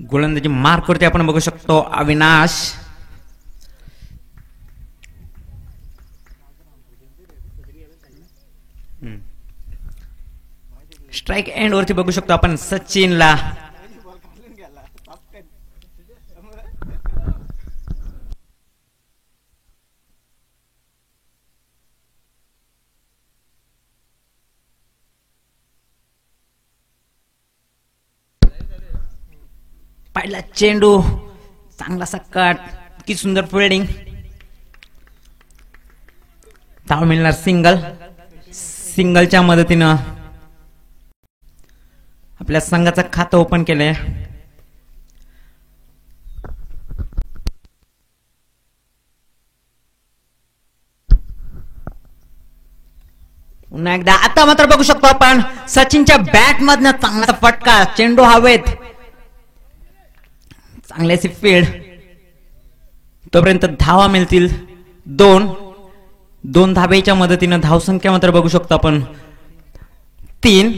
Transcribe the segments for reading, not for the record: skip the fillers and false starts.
गोलंदाजी मार्कवरती आपण बघू शकतो अविनाश. स्ट्राइक एंड वरती बघू शकतो आपण सचिनला. पहिला चेंडू चांगला कट, की सुंदर फिल्डिंग. धाव मिळणार सिंगल. सिंगलच्या मदतीनं आपल्या संघाचं खातं ओपन केलंय. पुन्हा एकदा आता मात्र बघू शकतो आपण सचिनच्या बॅट मधनं चांगला फटका, चेंडू हवेत, चांगल्याची फील्ड. तोपर्यंत धावा मिळतील दोन धाब्याच्या मदतीनं धावसंख्या मात्र बघू शकतो आपण 3.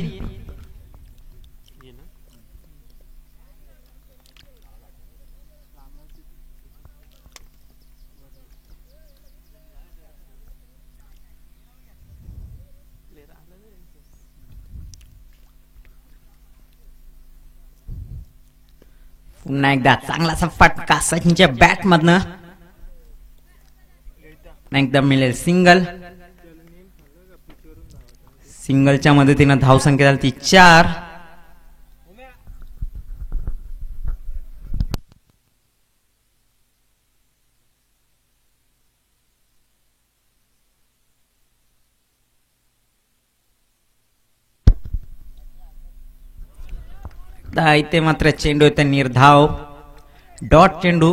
पुन्हा एकदा चांगलासा फटका सचिनच्या बॅट मधनं. एकदा मिळेल सिंगल. सिंगलच्या मदतीनं धावसंख्या झाली ती 4. इथे मात्र चेंडू येते निर्धाव, डॉट चेंडू.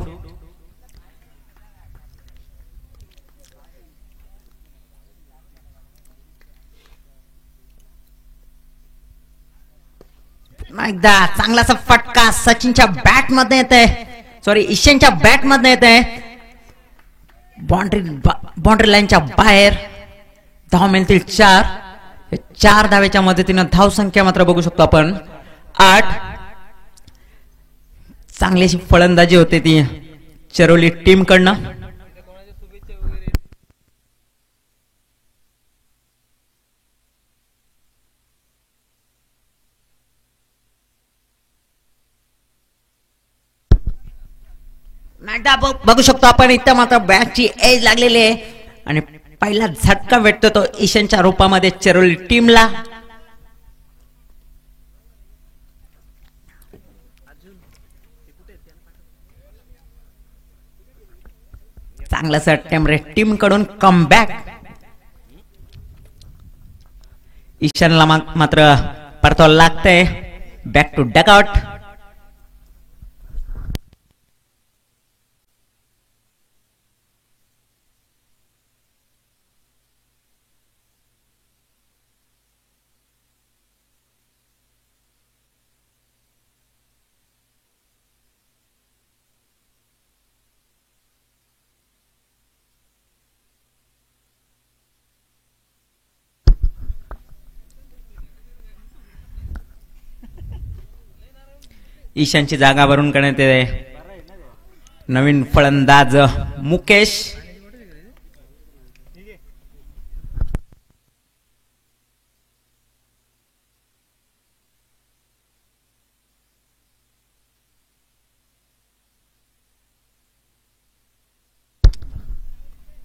एकदा चांगलासा फटका सचिनच्या बॅट मध्ये येते, सॉरी ईशानच्या बॅट मध्ये येते. बाउंड्री लाईनच्या बाहेर. धाव मिळतील 4. 4 धावेच्या मदतीनं धावसंख्या मात्र बघू शकतो आपण 8. चांगली अशी फलंदाजी होते ती चरोली टीम कडनं. बघू शकतो आपण इथं मात्र बॅटची एज लागलेली आहे आणि पहिला झटका भेटतो तो ईशानच्या रूपामध्ये चरोली टीमला. चांगलाच अटेम्प्ट टीम कडून कमबॅक. ईशानला मात्र परतावं लागतंय. Back to dugout. ईशानची जागा भरून करण्यात येते नवीन फलंदाज मुकेश.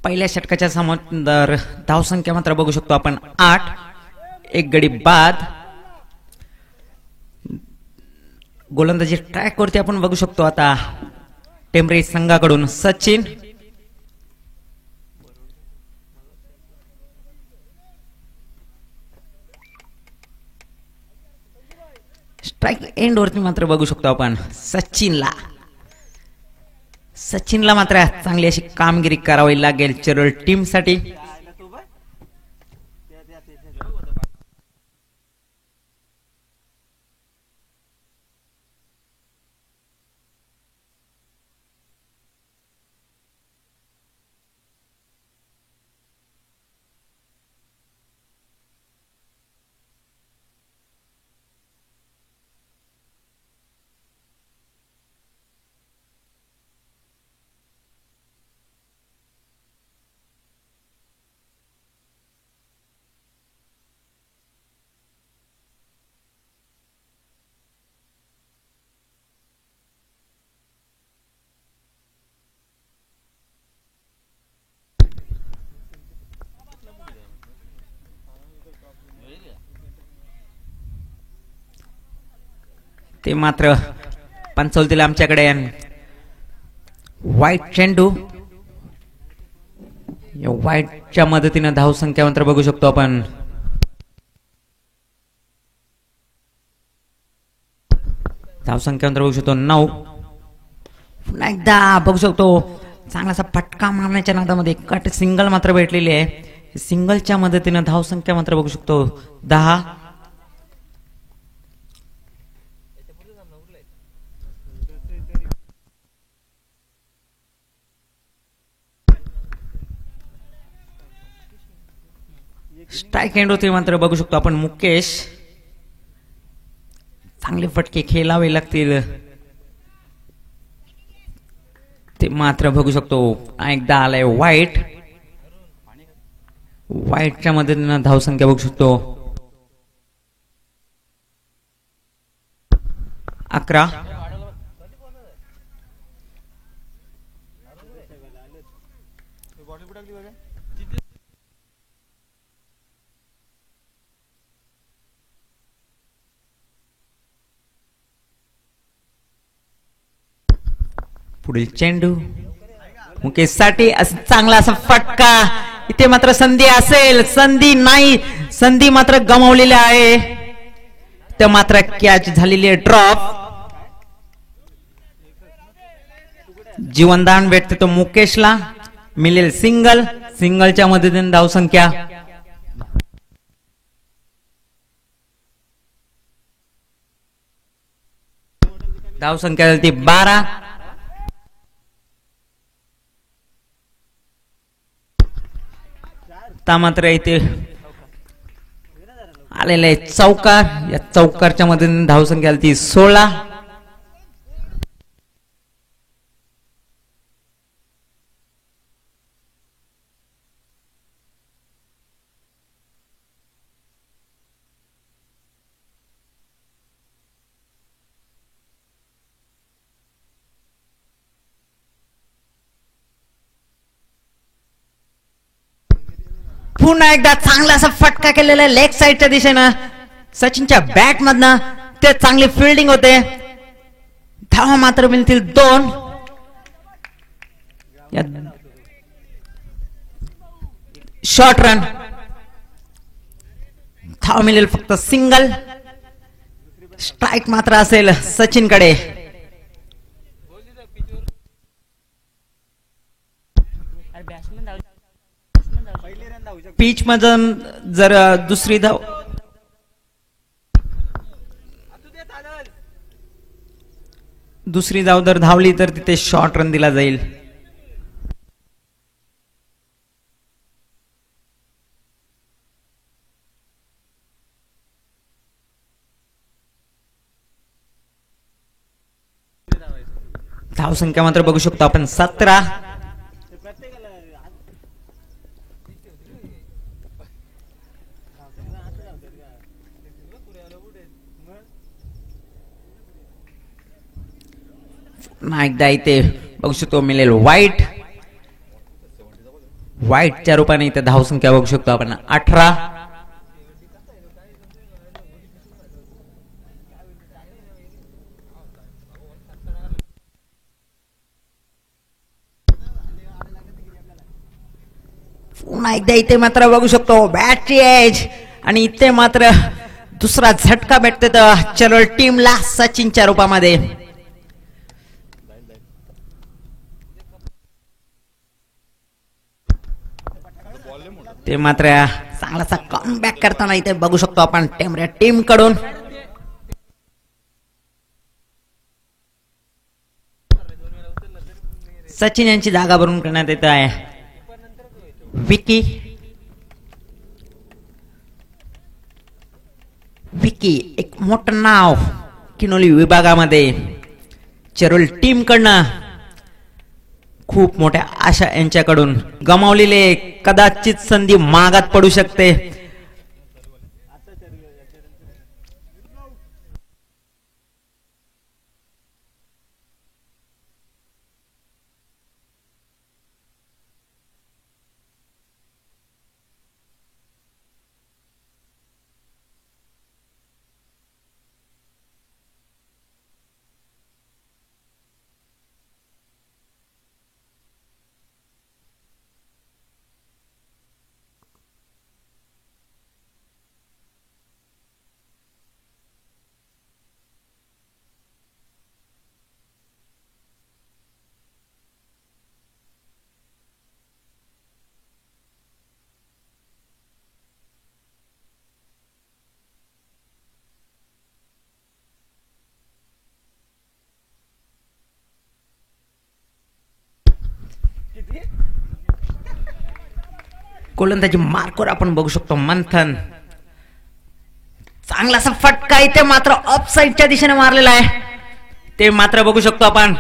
पहिल्या षटकाच्या समोर धावसंख्या मात्र बघू शकतो आपण 8. 1 गडी बाद. गोलंदाजी ट्रॅक वरती आपण बघू शकतो आता टेंबरे संघाकडून सचिन. स्ट्राइक एंड वरती मात्र बघू शकतो आपण सचिनला मात्र चांगली अशी कामगिरी करावी लागेल चरोल टीम साठी. ते मात्र पंचवतील आमच्याकडे व्हाईट चेंडू. या व्हाईटच्या मदतीनं धावसंख्या मात्र बघू शकतो आपण. धावसंख्या मात्र बघू शकतो 9. पुन्हा एकदा बघू शकतो चांगलासा फटका मारण्याच्या नादामध्ये कट सिंगल मात्र भेटलेली आहे. सिंगलच्या मदतीनं धावसंख्या मात्र बघू शकतो 10. स्ट्राईक एंड होते मात्र बघू शकतो आपण मुकेश. चांगले फटके खेळावे लागतील ते मात्र बघू शकतो. एकदा आलाय व्हाईट. व्हाईटच्या मदतीनं धावसंख्या बघू शकतो 11. पुढील चेंडू मुकेश साठी चांगला असा फटका. इथे मात्र संधी असेल, संधी नाही, संधी मात्र गमावलेली आहे. तर मात्र कॅच झालेली आहे ड्रॉप. जीवनदान भेटते तो मुकेशला. मिळेल सिंगल. सिंगलच्या मदतीने धावसंख्या झाली ती 12. मात्र इथे आलेला आहे चौकार. या चौकारच्या मदतीने धावसंख्या आली ती 16. पुन्हा एकदा चांगला असा फटका केलेला लेग साइडच्या दिशेनं सचिनच्या बॅट मधनं. ते चांगली फिल्डिंग होते. धावा मात्र मिळतील 2. Short run. धावा मिळेल फक्त सिंगल. स्ट्राईक मात्र असेल सचिनकडे. पिच मधून जर दुसरी धाव जर धावली तर तिथे शॉर्ट रन दिला जाईल. धावसंख्या मात्र बघू शकतो आपण 17. एकदा इथे बघू शकतो मिळेल व्हाईट. व्हाईटच्या रूपाने इथे धावसंख्या बघू शकतो आपण 18. पुन्हा एकदा इथे मात्र बघू शकतो बॅटची एज आणि इथे मात्र दुसरा झटका भेटतो चलो टीमला सचिनच्या रूपामध्ये. ते मात्र चांगलासा कमबॅक करताना इथे बघू शकतो आपण टेमऱ्या टीम कडून. सचिन यांची जागा भरून करण्यात येत आहे. विकी एक मोठं नाव किनोली विभागामध्ये. चरोल टीम कडनं खूप मोठ्या आशा यांच्याकडून. गमावलेले कदाचित संधी मागात पडू शकते. गोलंदाजी मार्कवर आपण बघू शकतो मंथन. चांगलासा फटका इथे मात्र ऑफ साइडच्या दिशेने मारलेला आहे. ते मात्र बघू शकतो आपण.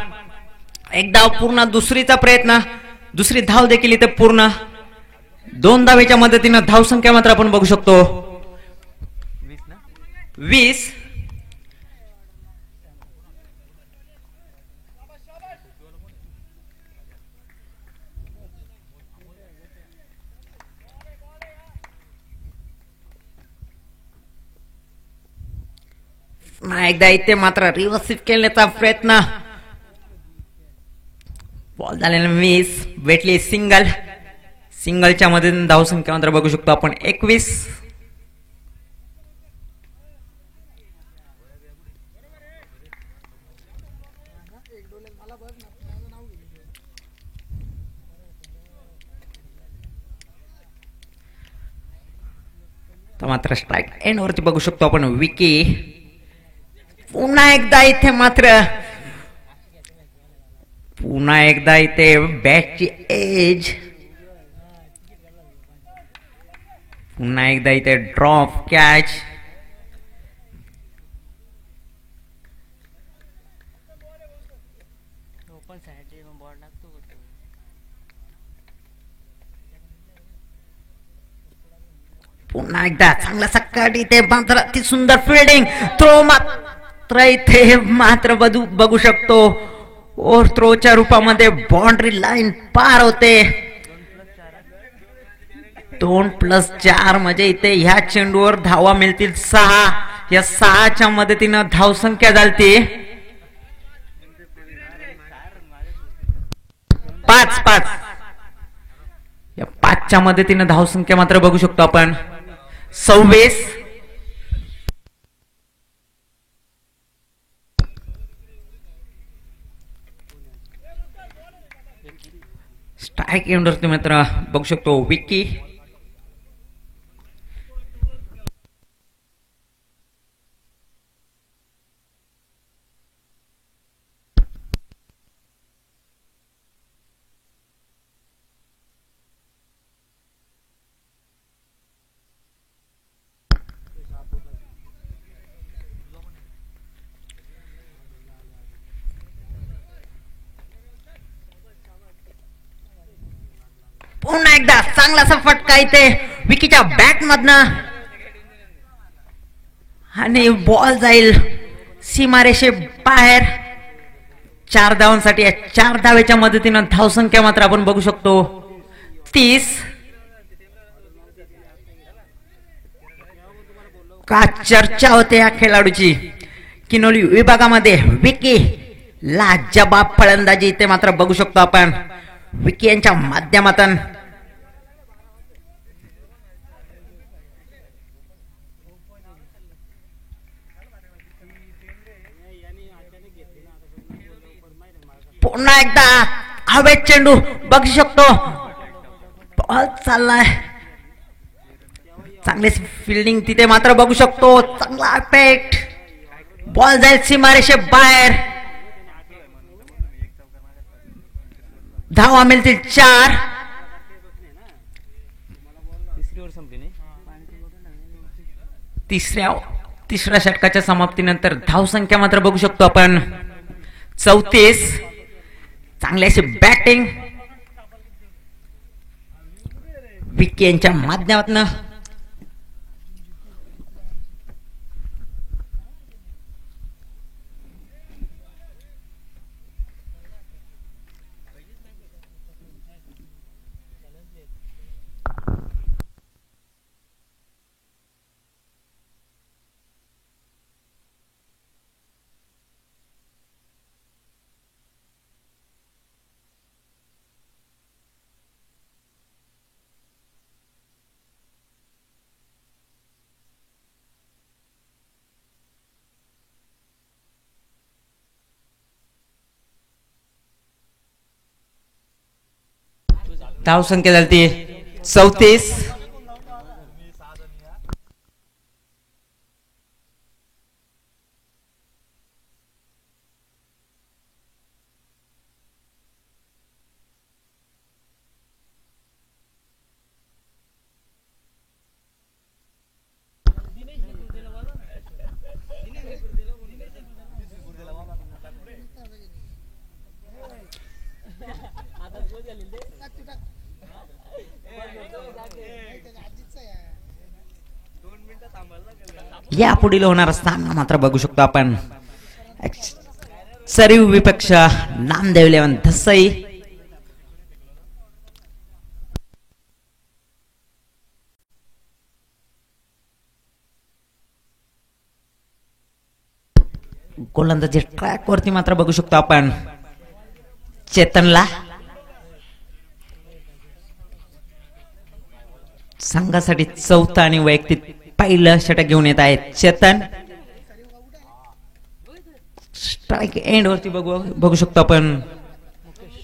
एक धाव पूर्ण, दुसरीचा प्रयत्न, दुसरी धाव देखील इथे पूर्ण. 2 धावेच्या मदतीने धावसंख्या मात्र आपण बघू शकतो 20. एकदा इथे मात्र रिव्हर्स केल्याचा प्रयत्न. बॉल झालेला मिस, भेटली सिंगल. सिंगलच्या मदतीने धावसंख्या मात्र बघू शकतो आपण 21. मात्र स्ट्राईक एंड वरती बघू शकतो आपण विकी. पुन्हा एकदा इथे मात्र इथे बॅटची एज. पुन्हा एकदा इथे ड्रॉप कॅच. पुन्हा एकदा चांगला सकाट इथे मात्र अति सुंदर फिल्डिंग. थ्रो मात्र इथे मात्र बघू शकतो और थ्रोच्या रूपामध्ये बाउंड्री लाईन पार होते. 2+4 म्हणजे इथे ह्या चेंडूवर धावा मिळतील 6. या 6च्या मदतीनं धावसंख्या झालती 5. या 5च्या मदतीनं धावसंख्या मात्र बघू शकतो आपण 26. स्ट्राईक एंडवरती मात्र बघू शकतो विकी. पुन्हा एकदा चांगलासा फटका इथे विकीच्या बॅट मधनं आणि बॉल जाईल सीमारेषे बाहेर. 4 धावांसाठी या 4 धावेच्या मदतीनं धावसंख्या मात्र आपण बघू शकतो 30. का चर्चा होते या खेळाडूची. किनोली विभागामध्ये विकी लाजवाब फलंदाजी इथे मात्र बघू शकतो आपण विकी यांच्या माध्यमातून. पुन्हा एकदा हवेत चेंडू बघू शकतो. बॉल चाललाय. चांगली फिल्डिंग तिथे मात्र बघू शकतो. चांगला अटॅक. बॉल जाईल सीमारेषे बाहेर. धावा मिळतील 4. तिसऱ्या षटकाच्या समाप्तीनंतर धावसंख्या मात्र बघू शकतो आपण 34. चांगली अशी बॅटिंग विकी यांच्या माध्यमातून. धावसंख्या झाली 34. या पुढील होणारा सामना मात्र बघू शकतो आपण. सरीव विपक्ष नामदेव 11 धसई. गोलंदाजी ट्रॅक वरती मात्र बघू शकतो आपण चेतनला. संघासाठी चौथा आणि वैयक्तिक पहिलं षटक घेऊन येत आहे चेतन. स्ट्राईक एंड वरती बघू शकतो आपण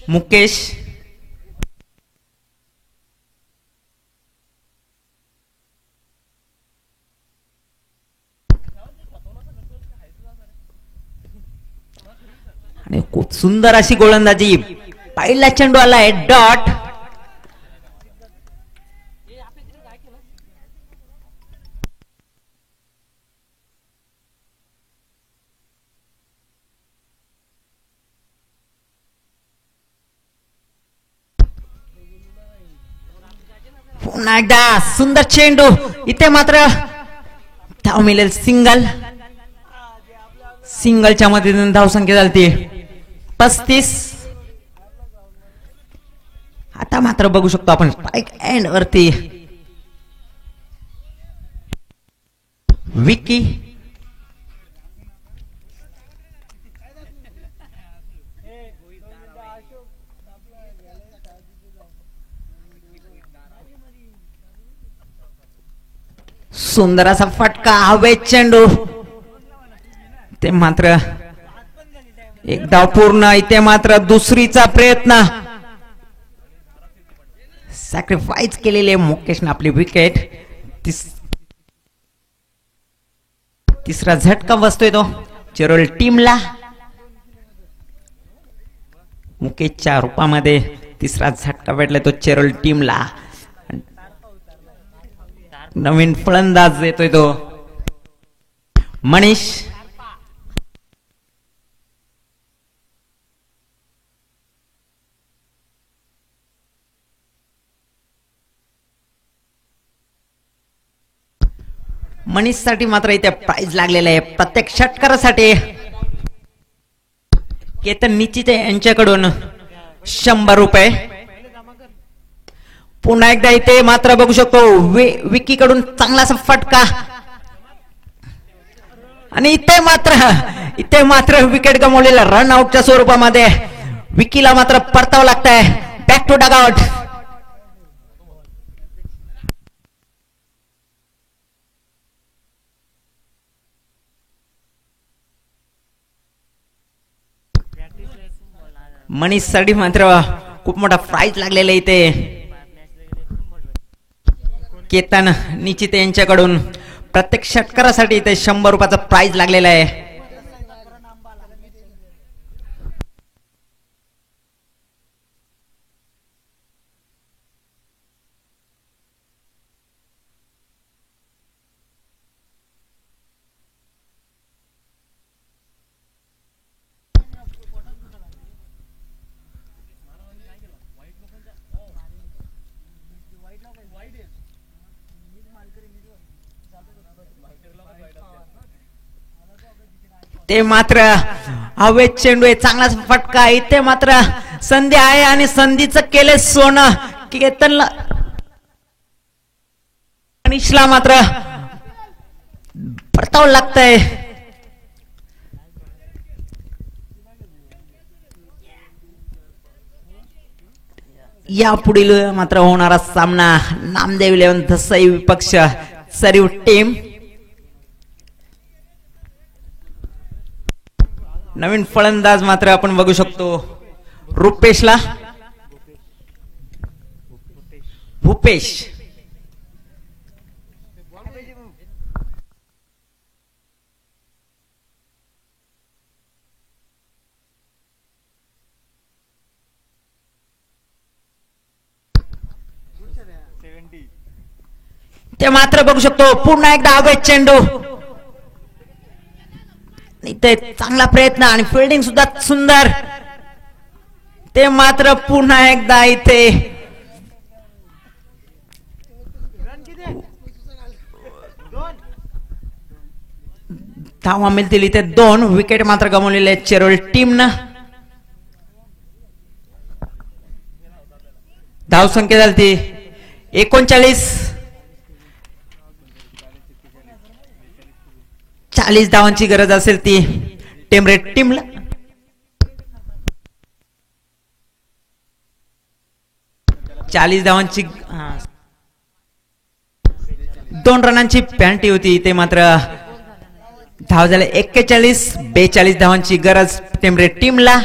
मुकेश. आणि खूप सुंदर अशी गोलंदाजी. पहिला चेंडू आलाय डॉट. पुन्हा एकदा सुंदर चेंडू. इथे मात्र धाव मिळेल सिंगल. सिंगलच्या मदतीने धावसंख्या झाली 35. आता मात्र बघू शकतो आपण स्ट्राईक एंड वरती विकी. सुंदर असा फटका हवेत चेंडू. ते मात्र एक धाव पूर्ण. इथे मात्र दुसरीचा प्रयत्न. सॅक्रिफाईस केलेले मुकेशने आपली विकेट. तिसरा झटका बसतोय तो चेरोल टीमला. मुकेशच्या रूपामध्ये तिसरा झटका भेटला तो चेरोल टीमला. नवीन फलंदाज येतोय तो मनीष. मनीष साठी मात्र इथे प्राइज लागलेलं आहे प्रत्येक षटकारासाठी. केतन निश्चित यांच्याकडून 100 रुपये. पुन्हा एकदा इथे मात्र बघू शकतो विकी कडून चांगलासा फटका. आणि इथे मात्र विकेट गमावलेला रन आउटच्या स्वरूपामध्ये विकीला मात्र परतावं लागतंय. Back to dugout. मनीष साठी मात्र खूप मोठा प्राइज लागलेला इथे. केतन निश्चित यांच्याकडून प्रत्येक षटकारासाठी इथे 100 रुपयाचा प्राइज लागलेला आहे. ते मात्र हवेत चेंडू आहे. चांगला फटका. इथे मात्र संधी आहे आणि संधीचं केले सोनं. केतनला मनीषला मात्र परतावं लागतंय. या पुढील मात्र होणारा सामना नामदेव 11 धसई विपक्ष सरीव टीम. नवीन फलंदाज मात्र आपण बघू शकतो रुपेशला. भूपेश. ते मात्र बघू शकतो पुन्हा एकदा हवेत चेंडू. इथे चांगला प्रयत्न आणि फिल्डिंग सुद्धा सुंदर. ते मात्र पुन्हा एकदा इथे धावा मिळतील इथे 2 विकेट मात्र गमावलेले आहेत चेरोल टीमनं. धाव संख्या झाली ती 39. 40 धावांची गरज असेल ती टेमरेट टीमला. चाळीस धावांची 2 रनांची पॅन्टी होती ते मात्र धाव झाले 41. 42 धावांची गरज टेमरेट टीमला.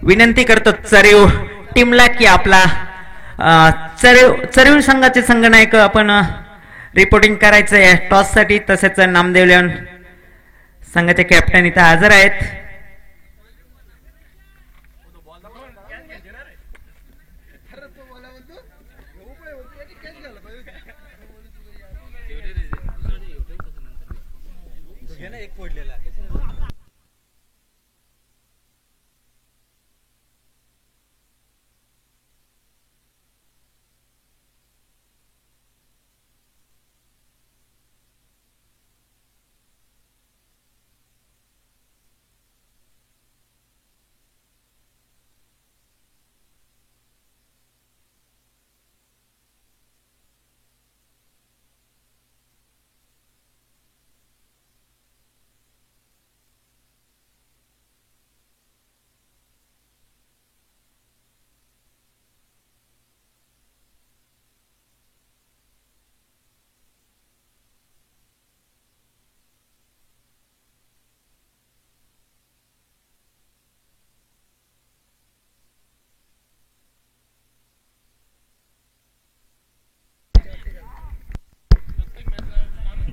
विनंती करतो चरीव टीमला की आपला चरीव संघाचे संघनायक आपण रिपोर्टिंग करायचं आहे टॉस साठी. तसेच नामदेवलेन संघाचे कॅप्टन इथं हजर आहेत.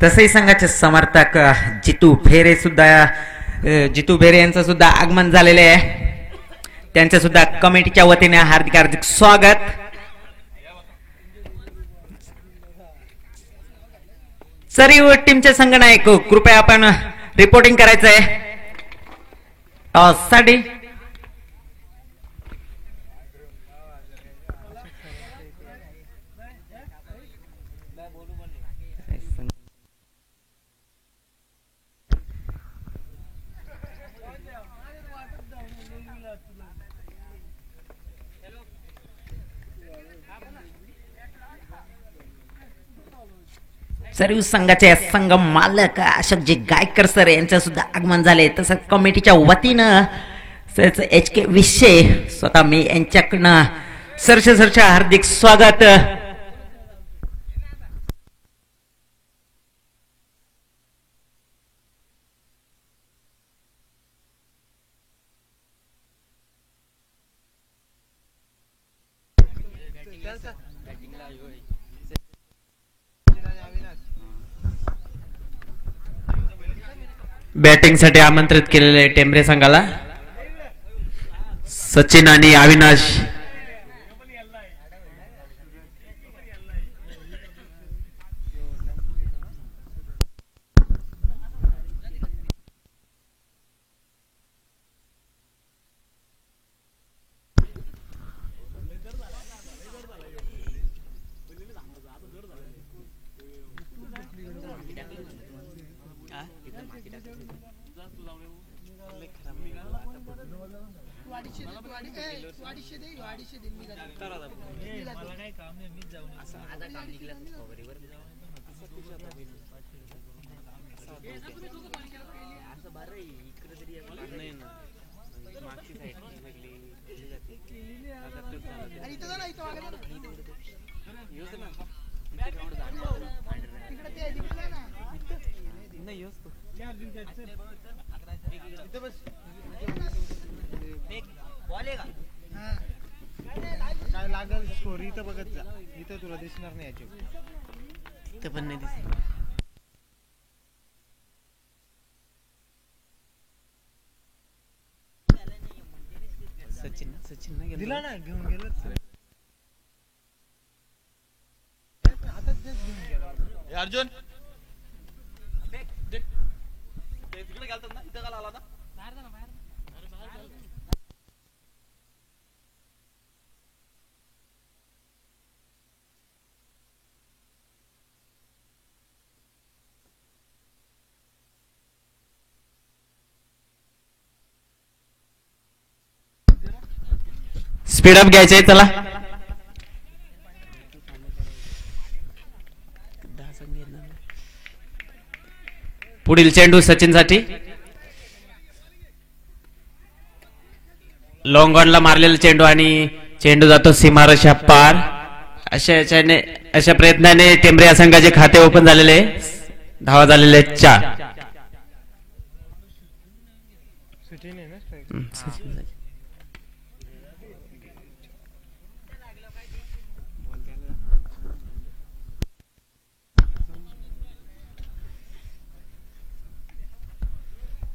तसही संघाचे समर्थक जितू भेरे यांचं सुद्धा आगमन झालेले आहे. त्यांचं सुद्धा कमिटीच्या वतीने हार्दिक हार्दिक स्वागत. चरीव टीमचे संघनायक कृपया आपण रिपोर्टिंग करायचं आहे टॉस साठी. चरीव संघाचे संघ मालक अशोकजी गायकर सर यांचं सुद्धा आगमन झाले. तसंच कमिटीच्या वतीनं HK विषय स्वतः मी यांच्याकडनं सरचे हार्दिक स्वागत. बॅटिंग साठी आमंत्रित केलेले टेंबरे संघाला सचिन आणि अविनाश. काय लागल स्टोरी इथं बघत जा, इथं तुला दिसणार नाही याची. इथं पण नाही दिसणार. सचिन नाही दिला ना, घेऊन गेलं आता घेऊन गेला. अर्जुन तिकडे गेलतात ना, इथं का आला ना. स्पीडअप घ्यायचंय चला. पुढील चेंडू सचिन साठी. लॉंग ऑनला मारलेला चेंडू आणि चेंडू जातो सीमारेषा पार. अशा प्रयत्नाने टेंबरे या संघाचे खाते ओपन झालेले. धावा झालेले 4. सचिन आहे ना स्ट्राईक.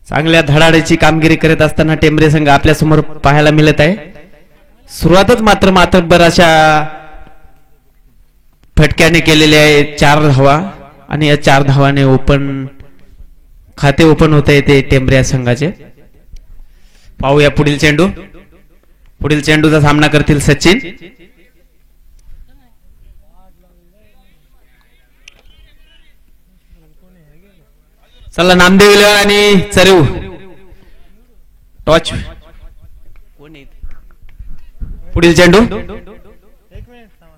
चांगल्या धडाडीची कामगिरी करत असताना टेंबरे संघ आपल्या समोर पाहायला मिळत आहे. सुरुवातच मात्र अशा फटक्याने केलेले आहे 4 धावा आणि या 4 धावाने खाते ओपन होत आहे ते टेंबरे संघाचे. पाहूया पुढील चेंडू. पुढील चेंडूचा सामना करतील सचिन. चला नामदेव आणि चरेव टॉच. पुढील चेंडू. 1 मिनिट थांबा.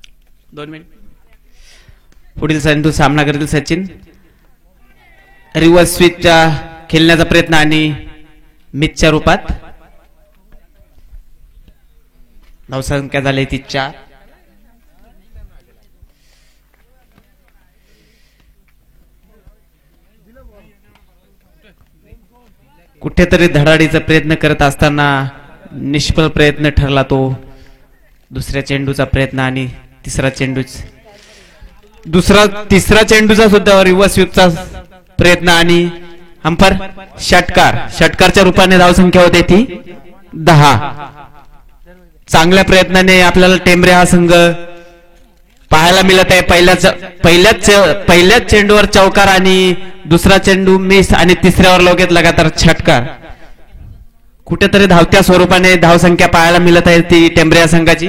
2 मिनिट. पुढील चेंडू सामना करतील सचिन. रिव्हर्स स्विचच्या खेळण्याचा प्रयत्न आणि मिसच्या रूपात. धावसंख्या झाली ती 4. कुठेतरी धडाडीचा प्रयत्न करत असताना निष्फळ प्रयत्न ठरला तो. दुसऱ्या चेंडूचा प्रयत्न आणि तिसरा चेंडूचा सुद्धा रिव्हर्स स्वीपचा प्रयत्न आणि अंपर षटकारच्या रूपाने धावसंख्या होते ती 10. चांगल्या प्रयत्नाने आपल्याला टेंबरे हा संघ पाहायला मिळत आहे. पहिल्याच चेंडूवर चौकार आणि दुसरा चेंडू मिस आणि तिसऱ्यावर लगेच लगातार षटकार. कुठेतरी धावत्या स्वरूपाने धावसंख्या पाहायला मिळत आहे ती टेंबरे या संघाची.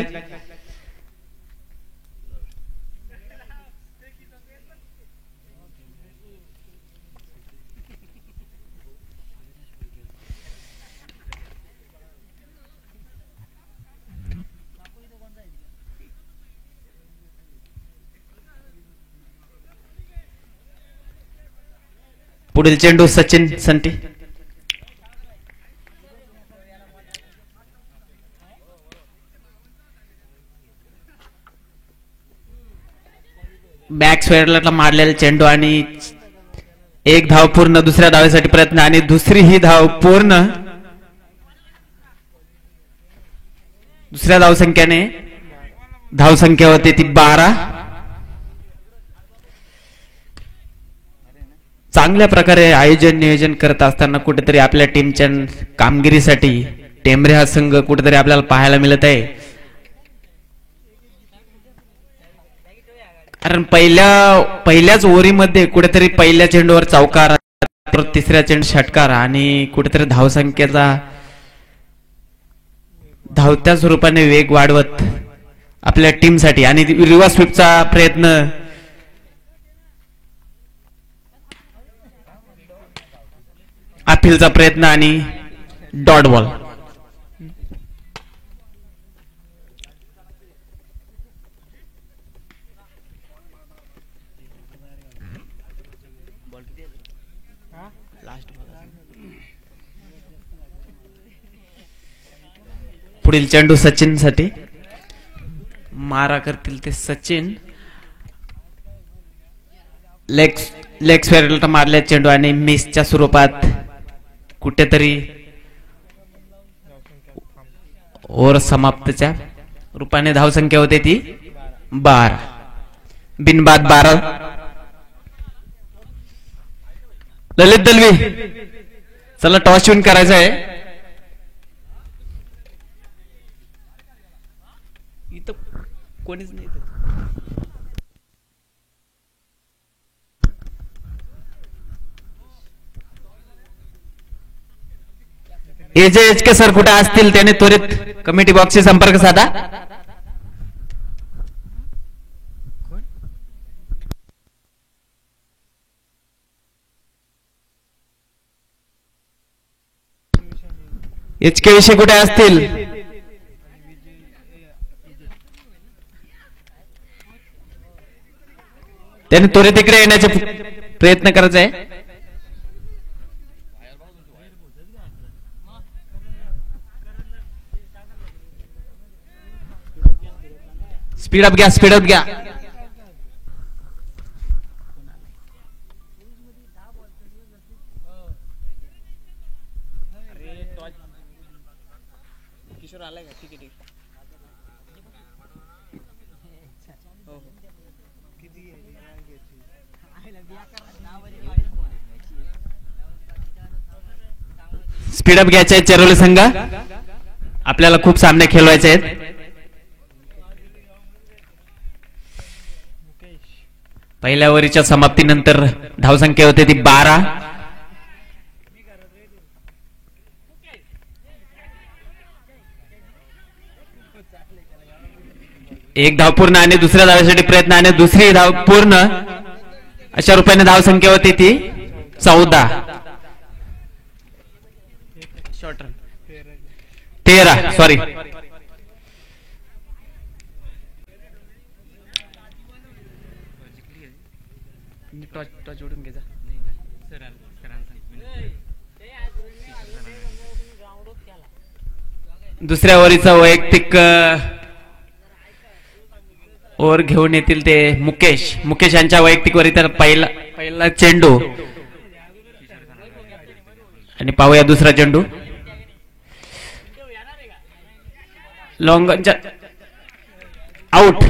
पुढील चेंडू सचिन संटी. बॅक स्क्वेअरला मारलेला चेंडू आणि 1 धाव पूर्ण. दुसऱ्या धावेसाठी प्रयत्न आणि दुसरी ही धाव पूर्ण. दुसऱ्या धावसंख्या होते ती 12. चांगल्या प्रकारे नियोजन करत असताना कुठेतरी आपल्या टीमच्या कामगिरीसाठी टेंबरे हा संघ कुठेतरी आपल्याला पाहायला मिळत आहे. कारण पहिल्याच ओव्हरीमध्ये कुठेतरी पहिल्या चेंडूवर चौकार, तिसऱ्या चेंडू षटकार आणि कुठेतरी धावसंख्येचा धावत्या स्वरूपाने वेग वाढवत आपल्या टीमसाठी आणि रिव्हर्स स्वीपचा प्रयत्न. अपीलचा प्रयत्न आणि डॉट बॉल. पुढील चेंडू सचिन साठी. मारा करतील ते सचिन. लेग स्क्वेअरला मारल्या चेंडू आणि मिसच्या स्वरूपात कुठेतरी ओव्हर समाप्तच्या रूपाने धावसंख्या होते ती 12. बिनबाद 12. ललित दलवी चला टॉस विन करायचं आहे. इथं कोणीच नाही. एच के सर कुठे असतील त्याने त्वरित कमिटी बॉक्सशी संपर्क साधा. एच के विषय कुठे असतील त्याने त्वरित इकडे येण्याचे प्रयत्न करायचा आहे. स्पीडअप घ्या, स्पीडअप घ्या. किशोर आलाय का? ठीक आहे ठीक आहे. हो हो. किती स्पीडअप घ्यायचे आहे चेरोली संघ. आपल्याला खूप सामने खेळवायचे आहेत. पहिल्या ओव्हरीच्या समाप्तीनंतर धावसंख्या होते ती 12. एक धाव पूर्ण आणि दुसऱ्या धावेसाठी प्रयत्न आणि दुसरी धाव पूर्ण अशा रुपयाने धावसंख्या होती ती 14. Short run 13 sorry. टॉच उडून घ्यायचा. दुसऱ्या ओव्हरीचा वैयक्तिक ओव्हर घेऊन येतील ते मुकेश यांच्या वैयक्तिक वरी. तर पहिला चेंडू आणि पाहूया दुसरा चेंडू. लॉंगनच्या आउट.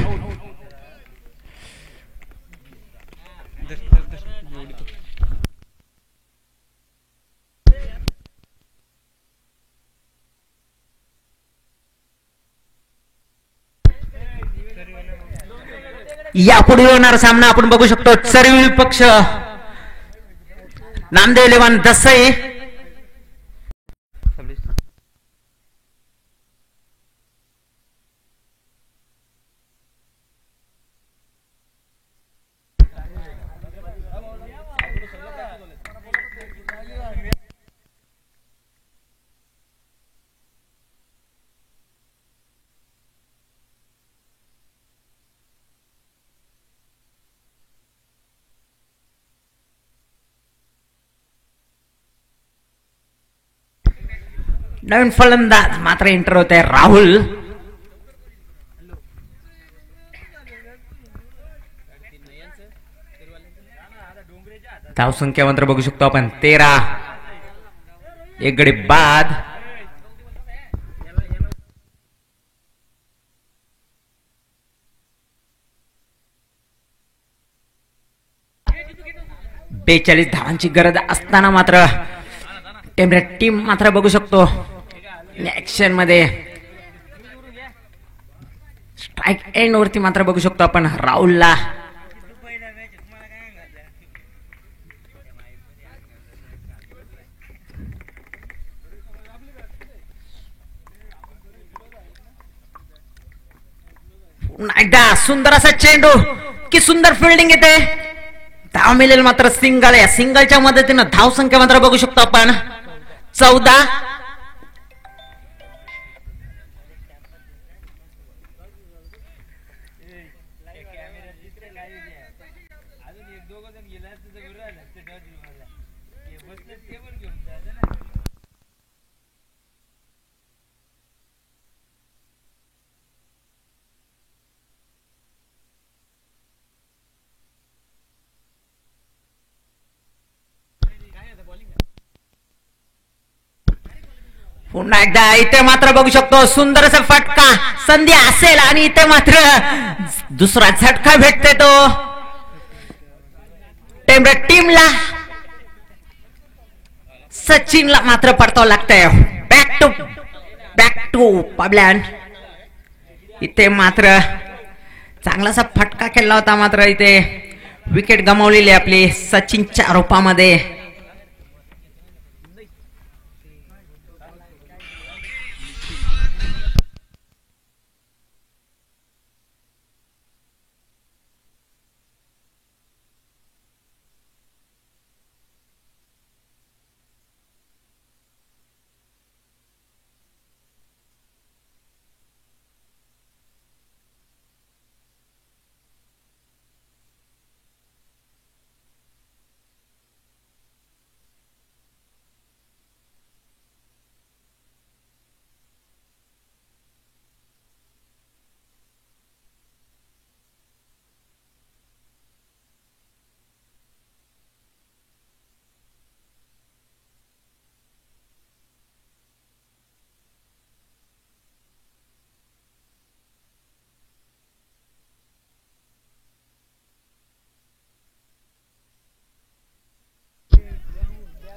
यापुढे होणारा सामना आपण बघू शकतो. चरवी पक्ष नामदेव इलेव्हन दसई नवीन फलंदाज मात्र एंटर होत आहे राहुल. धावसंख्या मात्र बघू शकतो आपण 13. एक गडी बाद. बेचाळीस धावांची गरज असताना मात्र टीम मात्र बघू शकतो ऍक्शन मध्ये स्ट्राईक एंड वरती मात्र बघू शकतो आपण राहुलला. एकदा सुंदर असा चेंडू की सुंदर फिल्डिंग येते. धाव मिळेल मात्र सिंगल. या सिंगलच्या मदतीनं धाव संख्या मात्र बघू शकतो आपण 14. पुन्हा एकदा इथे मात्र बघू शकतो सुंदर असा फटका. संधी असेल आणि इथे मात्र दुसरा झटका भेटते तो टीमला. सचिनला मात्र परतावं लागतंय. Back to pavilion. इथे मात्र चांगलासा फटका खेळला होता मात्र इथे विकेट गमावलेली आपली सचिनच्या रूपामध्ये.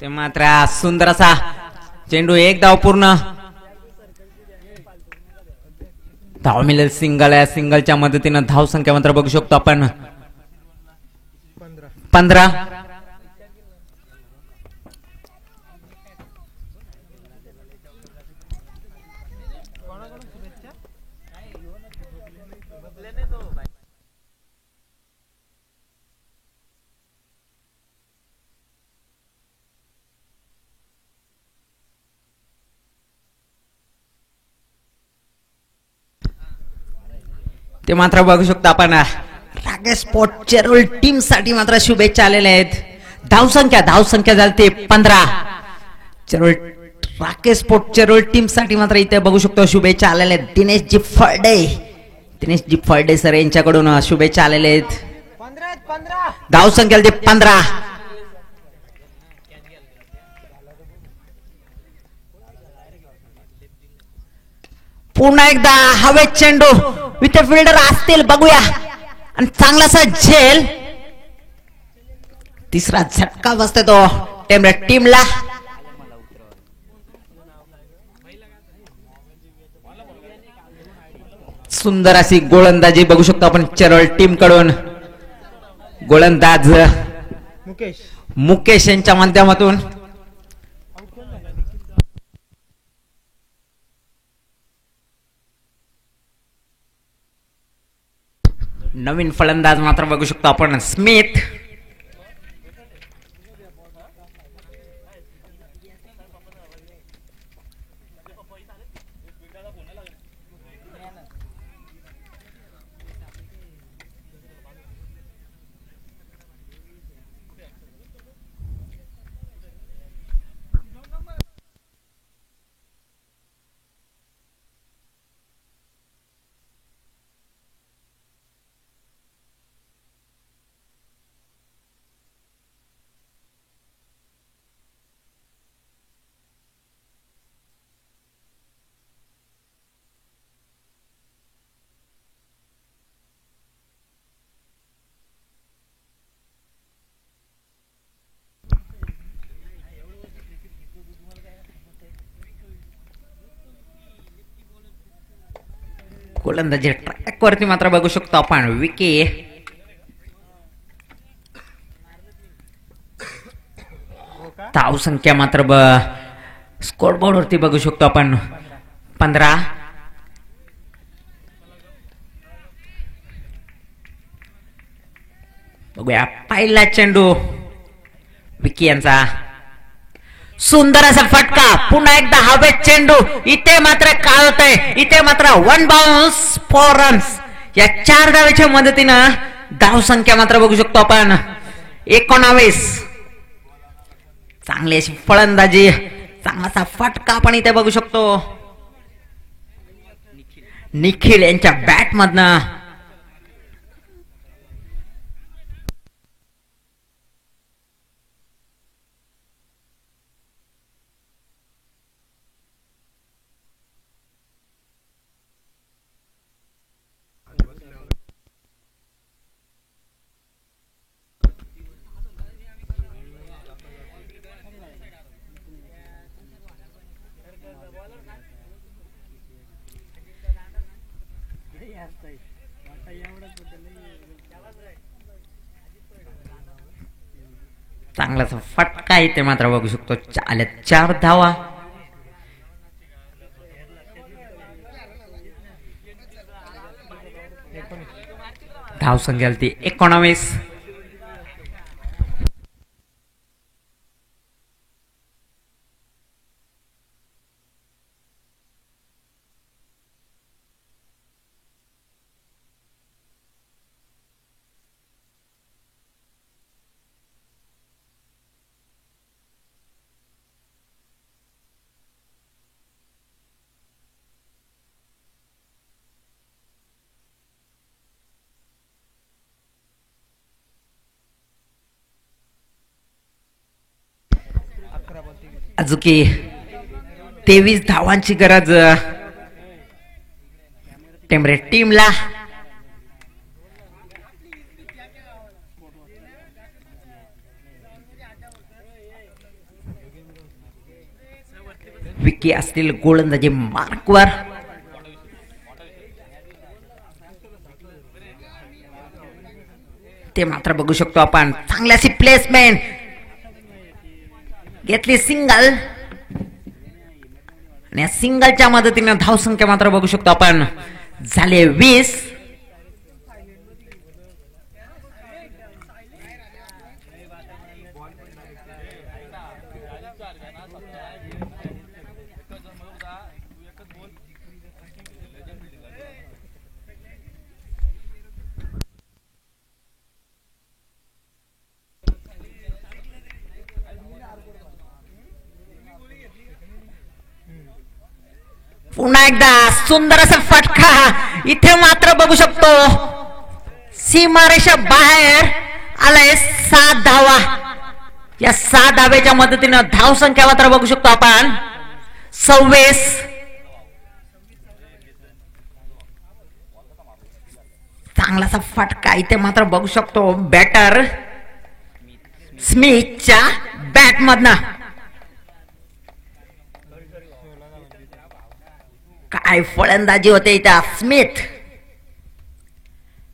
ते मात्र सुंदर असा चेंडू, एक धाव पूर्ण. धाव मिळेल सिंगल आहे. सिंगलच्या मदतीनं धाव संख्या मात्र बघू शकतो आपण 15. ते मात्र बघू शकतो आपण राकेश स्पोर्ट चेरोल टीम साठी मात्र शुभेच्छा आलेल्या आहेत. धावसंख्या झाली ते 15. चेरोल राकेश स्पोर्ट चेरोल टीम साठी मात्र इथे बघू शकतो शुभेच्छा आलेल्या आहेत. दिनेशजी फळडे सर यांच्याकडून शुभेच्छा आलेल्या आहेत. धावसंख्या ते 15. पुन्हा एकदा हवेत चेंडू, इथे फिल्डर असतील बघूया, आणि चांगलासा झेल. तिसरा झटका बसतो तो टेमरेट टीमला. सुंदर अशी गोलंदाजी बघू शकतो आपण चेरोल टीम कडून. गोलंदाज मुकेश यांच्या माध्यमातून. नवीन फलंदाज मात्र बघू शकतो आपण स्मिथ. गोलंदाजी ट्रॅक वरती मात्र बघू शकतो आपण विकी. धाव संख्या मात्र स्कोर बोर्ड वरती बघू शकतो आपण 15. बघूया पहिला चेंडू विकी यांचा. सुंदर असा फटका, पुन्हा एकदा हवेत चेंडू. इथे मात्र काय होतंय, इथे मात्र 1 बाउन्स 4 रन्स. या 4 धावेच्या मदतीनं धाव संख्या मात्र बघू शकतो आपण 19. चांगली अशी फलंदाजी, चांगलासा फटका आपण इथे बघू शकतो निखिल यांच्या बॅट मधनं. चांगलाच फटका इथे मात्र बघू शकतो. आल्या 4 धावा. धाव संख्या ती 19. अजुकी 23 धावांची गरज टेमरेट टीमला. विकी असतील गोलंदाजी मार्कवर. ते मात्र बघू शकतो आपण. चांगल्याशी प्लेसमेंट घेतली सिंगल आणि या सिंगलच्या मदतीने धावसंख्या मात्र बघू शकतो आपण झाले 20. पुन्हा एकदा सुंदर असा फटका. इथे मात्र बघू शकतो सीमारेषा बाहेर आलाय 7 धावा. या 7 धावेच्या मदतीने धावसंख्या मात्र बघू शकतो आपण 26. चांगलासा फटका इथे मात्र बघू शकतो बॅटर स्मिथच्या बॅट मधनं. काय फलंदाजी होते इथं स्मिथ.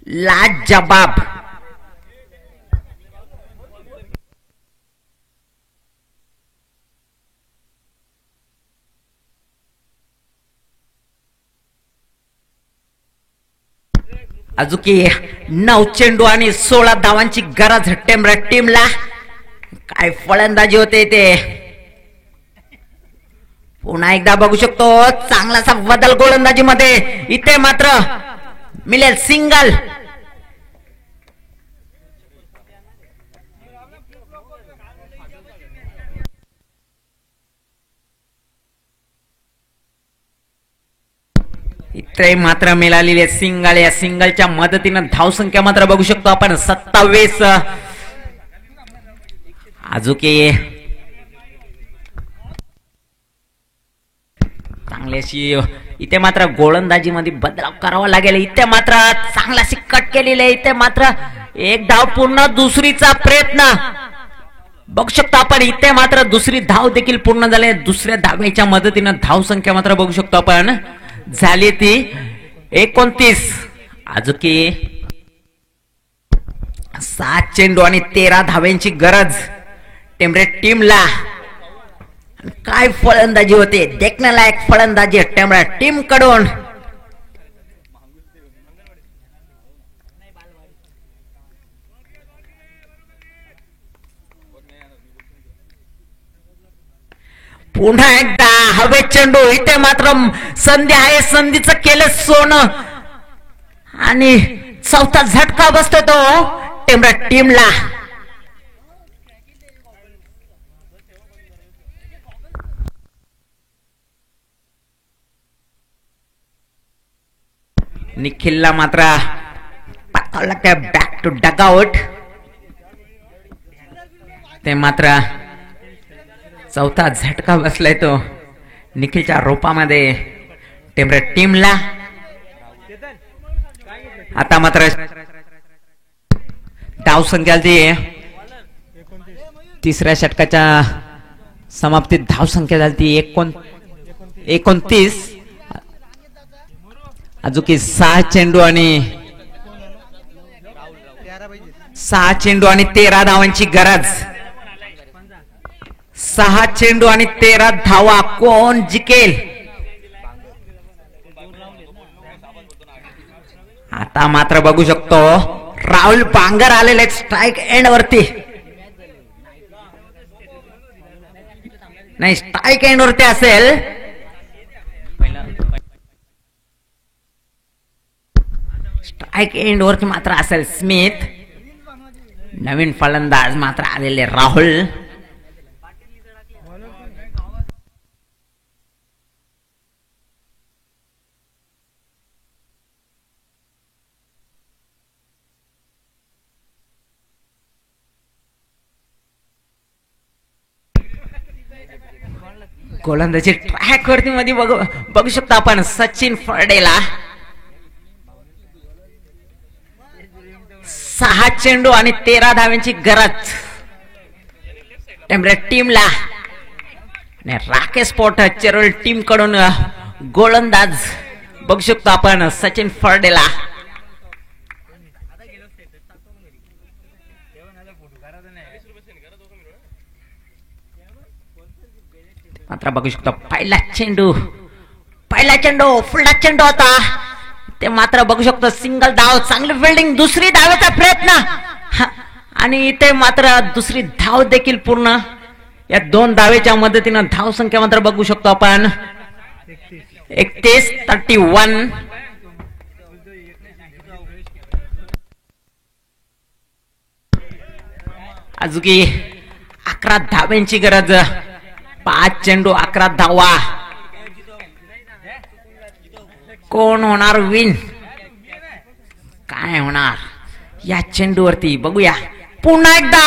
लाजवाब. अजुकी 9 चेंडू आणि 16 धावांची गरज टीमला. काय फलंदाजी होते ते. पुन्हा एकदा बघू शकतो चांगलासा बदल गोलंदाजी मध्ये. इथे मात्र मिळेल सिंगल. इथे मात्र मिळालेली सिंगल. या सिंगलच्या मदतीने धावसंख्या मात्र बघू शकतो आपण 27. अजुकी चांगल्याशी इथे मात्र गोलंदाजी मध्ये बदलाव करावा लागेल. इथे मात्र चांगलाशी कट केलेली आहे. इथे मात्र एक धाव पूर्ण. दुसरीचा प्रयत्न बघू शकतो आपण. इथे मात्र दुसरी धाव देखील पूर्ण झाली. दुसऱ्या धावेच्या मदतीने धावसंख्या मात्र बघू शकतो आपण झाली ती 29. अजुकी 7 चेंडू आणि 13 धाव्यांची गरज टीमला. काय फलंदाजी होते. देखण्यालायक फलंदाजी टीम कडून. पुन्हा एकदा हवे चेंडू. इथे मात्र संधी आहे. संधीचं केलं सोनं आणि चौथा झटका बसतो तो टीमला. निखिलला मात्र पाठवावं लागतं बॅक टू डगआउट. ते मात्र चौथा झटका बसलाय तो निखिलच्या रूपामध्ये टीमला. आता मात्र धावसंख्या तिसऱ्या षटकाच्या समाप्तीत धावसंख्या झाली 29. अजुकी 6 चेंडू आणि 13 धावांची गरज. 6 चेंडू आणि 13 धावा. कोण जिंकेल. आता मात्र बघू शकतो राहुल बांगर आलेले स्ट्राईक एंड वरती. नाही स्ट्राईक एंड वरती असेल. स्ट्राईक एंड वरती मात्र असेल स्मिथ. नवीन फलंदाज मात्र आलेले राहुल. गोलंदाजी ट्रॅक वरती मध्ये बघू शकतो आपण सचिन फर्डेला. 6 चेंडू आणि 13 धाव्यांची गरज टीमला. आणि राकेश स्पोर्ट चेरोली टीम कडून गोलंदाज बघू शकतो आपण सचिन फर्डेला. मात्र बघू शकतो पहिला चेंडू फुलडा चेंडू होता. ते मात्र बघू शकतो सिंगल धाव, चांगली फिल्डिंग, दुसरी धावेचा प्रयत्न आणि इथे मात्र दुसरी धाव देखील पूर्ण. या 2 धावेच्या मदतीनं धाव संख्या मात्र बघू शकतो आपण 31-31. अजून 11 धाव्यांची गरज. 5 चेंडू 11 धावा. कोण होणार विन, काय होणार या चेंडूवरती बघूया. पुन्हा एकदा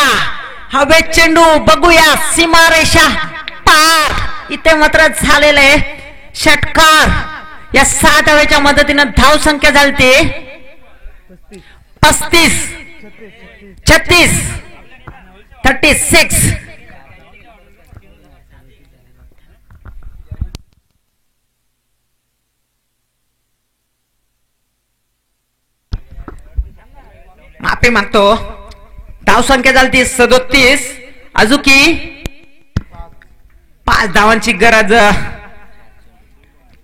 हवे चेंडू, बघूया सीमारेषा पार. इथे मात्र झालेले षटकार. या 6 धावेच्या मदतीनं धाव संख्या झाली 35-36. माफी मागतो. धाव संख्या झाली 37. अजुकी 5 धावांची गरज.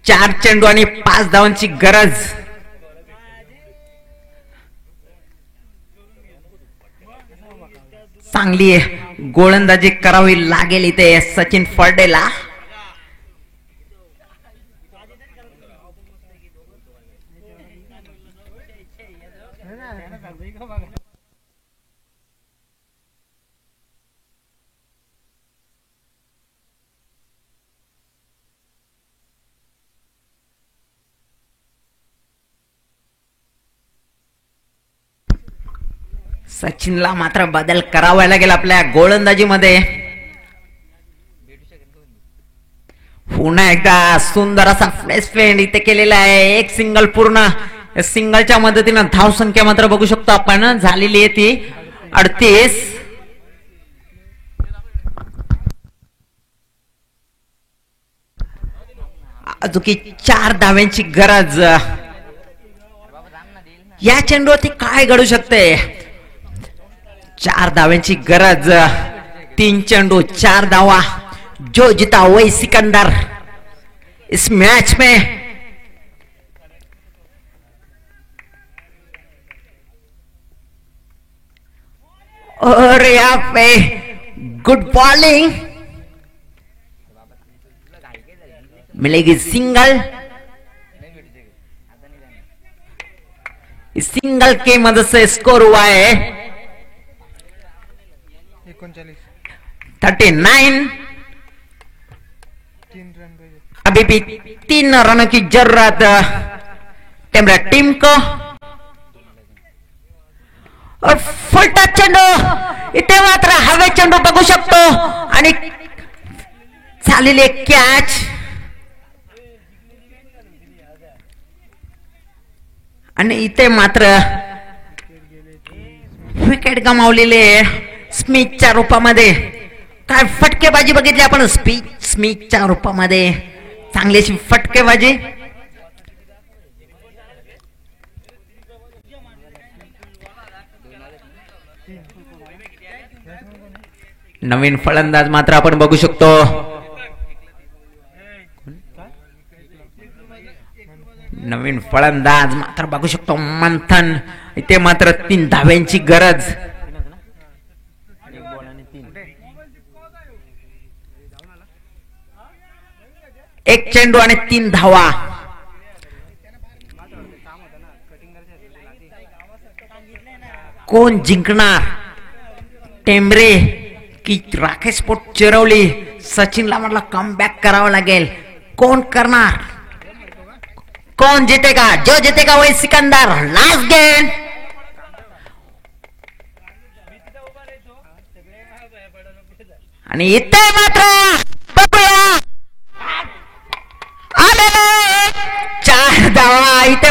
4 चेंडू आणि 5 धावांची गरज. चांगली गोलंदाजी करावी लागेल इथे सचिन फर्डेला. सचिनला मात्र बदल करावा लागेल आपल्या गोलंदाजीमध्ये. पुन्हा एकदा सुंदर असा फ्लॅश फेंड इथे केलेला आहे. एक सिंगल पूर्ण. सिंगलच्या मदतीनं धाव संख्या मात्र बघू शकतो आपण झालेली आहे ती 38. अजून 4 धाव्यांची गरज. या चेंडूवरती काय घडू शकते. 4 धाव्यांची गरज. 3 चेंडू 4 धावा. जो जीता वही सिकंदर इस मैच में. और यहाँ पे गुड बॉलिंग मिलेगी. सिंगल. इस सिंगल के मदद से स्कोर हुआ है 39. अभी भी 3 रनों की जरूरत टेम्बरा टीम को. और फुलटा चेंडू. इथे मात्र हवे चेंडू बघू शकतो आणि झालेली कॅच. आणि इथे मात्र विकेट गमावलेले स्मिथच्या रूपामध्ये. काय फटकेबाजी बघितली आपण स्मिथच्या रूपामध्ये. चांगलीशी फटकेबाजी. नवीन फलंदाज मात्र आपण बघू शकतो. नवीन फलंदाज मात्र बघू शकतो मंथन. इथे मात्र 3 धाव्यांची गरज. एक चेंडू आणि 3 धावा. कोण जिंकणार. टेंबरे की राकेश स्पोर्ट चिरवली. सचिनला म्हटलं कमबॅक करावं लागेल. कोण करणार. कौन जीतेगा. जो जीतेगा वही सिकंदर. Last game. आणि इथे मात्र बघूया आलेले 4 धावा. इथे